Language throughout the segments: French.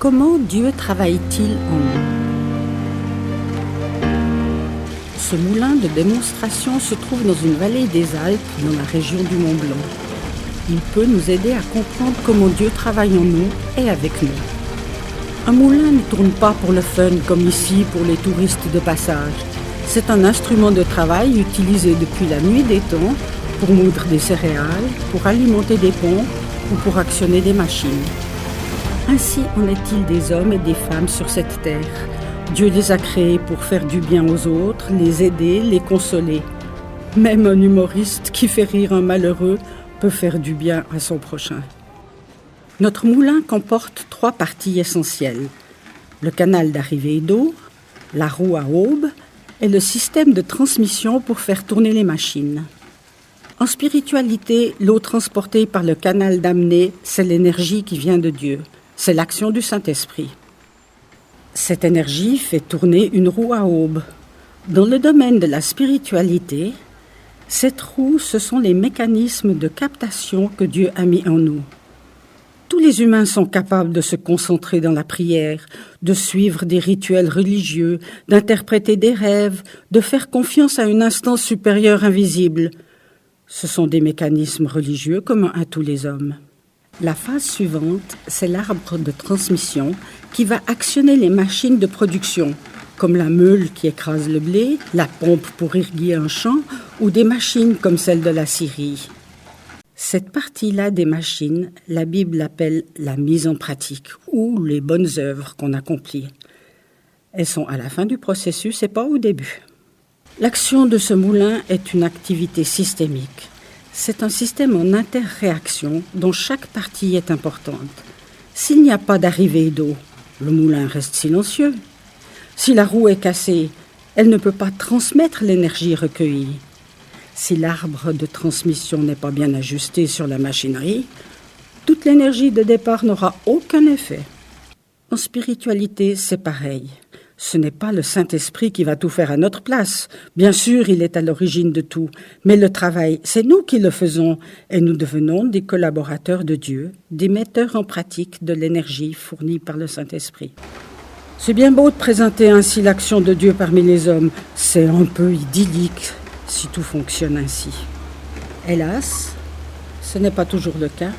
Comment Dieu travaille-t-il en nous? Ce moulin de démonstration se trouve dans une vallée des Alpes, dans la région du Mont Blanc. Il peut nous aider à comprendre comment Dieu travaille en nous et avec nous. Un moulin ne tourne pas pour le fun, comme ici pour les touristes de passage. C'est un instrument de travail utilisé depuis la nuit des temps pour moudre des céréales, pour alimenter des pompes ou pour actionner des machines. Ainsi en est-il des hommes et des femmes sur cette terre. Dieu les a créés pour faire du bien aux autres, les aider, les consoler. Même un humoriste qui fait rire un malheureux peut faire du bien à son prochain. Notre moulin comporte 3 parties essentielles. Le canal d'arrivée d'eau, la roue à aube et le système de transmission pour faire tourner les machines. En spiritualité, l'eau transportée par le canal d'amener, c'est l'énergie qui vient de Dieu. C'est l'action du Saint-Esprit. Cette énergie fait tourner une roue à aube. Dans le domaine de la spiritualité, cette roue, ce sont les mécanismes de captation que Dieu a mis en nous. Tous les humains sont capables de se concentrer dans la prière, de suivre des rituels religieux, d'interpréter des rêves, de faire confiance à une instance supérieure invisible. Ce sont des mécanismes religieux communs à tous les hommes. La phase suivante, c'est l'arbre de transmission qui va actionner les machines de production, comme la meule qui écrase le blé, la pompe pour irriguer un champ ou des machines comme celle de la scierie. Cette partie-là des machines, la Bible l'appelle la mise en pratique ou les bonnes œuvres qu'on accomplit. Elles sont à la fin du processus et pas au début. L'action de ce moulin est une activité systémique. C'est un système en interréaction dont chaque partie est importante. S'il n'y a pas d'arrivée d'eau, le moulin reste silencieux. Si la roue est cassée, elle ne peut pas transmettre l'énergie recueillie. Si l'arbre de transmission n'est pas bien ajusté sur la machinerie, toute l'énergie de départ n'aura aucun effet. En spiritualité, c'est pareil. Ce n'est pas le Saint-Esprit qui va tout faire à notre place. Bien sûr, il est à l'origine de tout. Mais le travail, c'est nous qui le faisons. Et nous devenons des collaborateurs de Dieu, des metteurs en pratique de l'énergie fournie par le Saint-Esprit. C'est bien beau de présenter ainsi l'action de Dieu parmi les hommes. C'est un peu idyllique si tout fonctionne ainsi. Hélas, ce n'est pas toujours le cas.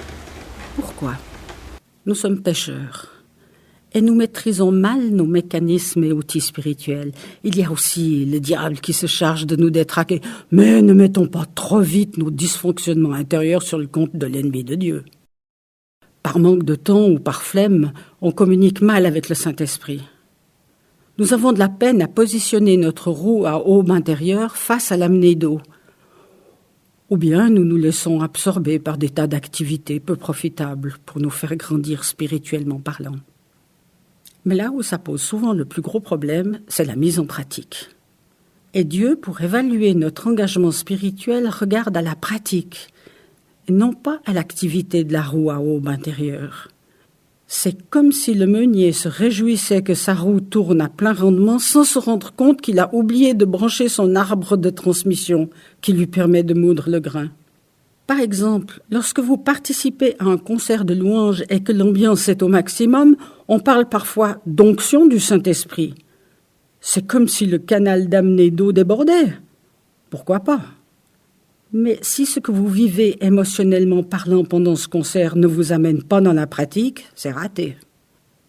Pourquoi? Nous sommes pécheurs. Et nous maîtrisons mal nos mécanismes et outils spirituels. Il y a aussi le diable qui se charge de nous détraquer. Mais ne mettons pas trop vite nos dysfonctionnements intérieurs sur le compte de l'ennemi de Dieu. Par manque de temps ou par flemme, on communique mal avec le Saint-Esprit. Nous avons de la peine à positionner notre roue à aube intérieure face à l'amenée d'eau. Ou bien nous nous laissons absorber par des tas d'activités peu profitables pour nous faire grandir spirituellement parlant. Mais là où ça pose souvent le plus gros problème, c'est la mise en pratique. Et Dieu, pour évaluer notre engagement spirituel, regarde à la pratique, et non pas à l'activité de la roue à aube intérieure. C'est comme si le meunier se réjouissait que sa roue tourne à plein rendement sans se rendre compte qu'il a oublié de brancher son arbre de transmission qui lui permet de moudre le grain. Par exemple, lorsque vous participez à un concert de louanges et que l'ambiance est au maximum, on parle parfois d'onction du Saint-Esprit. C'est comme si le canal d'amener d'eau débordait. Pourquoi pas? Mais si ce que vous vivez émotionnellement parlant pendant ce concert ne vous amène pas dans la pratique, c'est raté.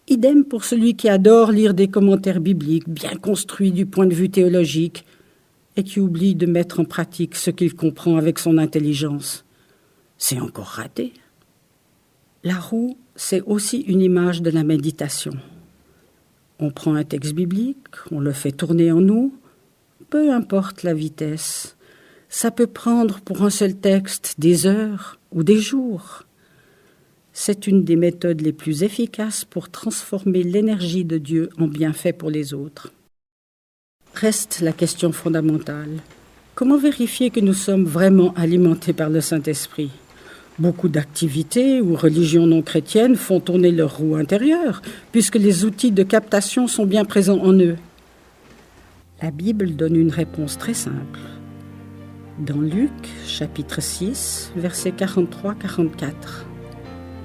Idem pour celui qui adore lire des commentaires bibliques bien construits du point de vue théologique et qui oublie de mettre en pratique ce qu'il comprend avec son intelligence. C'est encore raté. La roue, c'est aussi une image de la méditation. On prend un texte biblique, on le fait tourner en nous, peu importe la vitesse. Ça peut prendre pour un seul texte des heures ou des jours. C'est une des méthodes les plus efficaces pour transformer l'énergie de Dieu en bienfait pour les autres. Reste la question fondamentale. Comment vérifier que nous sommes vraiment alimentés par le Saint-Esprit? Beaucoup d'activités ou religions non chrétiennes font tourner leur roue intérieure, puisque les outils de captation sont bien présents en eux. La Bible donne une réponse très simple. Dans Luc, chapitre 6, versets 43-44.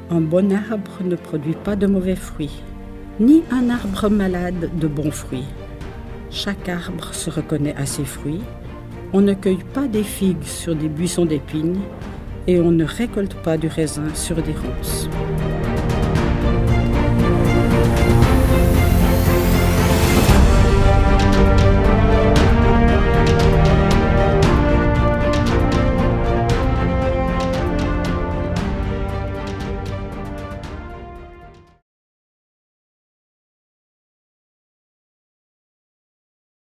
Un bon arbre ne produit pas de mauvais fruits. ni un arbre malade de bons fruits. Chaque arbre se reconnaît à ses fruits. On ne cueille pas des figues sur des buissons d'épines et on ne récolte pas du raisin sur des ronces.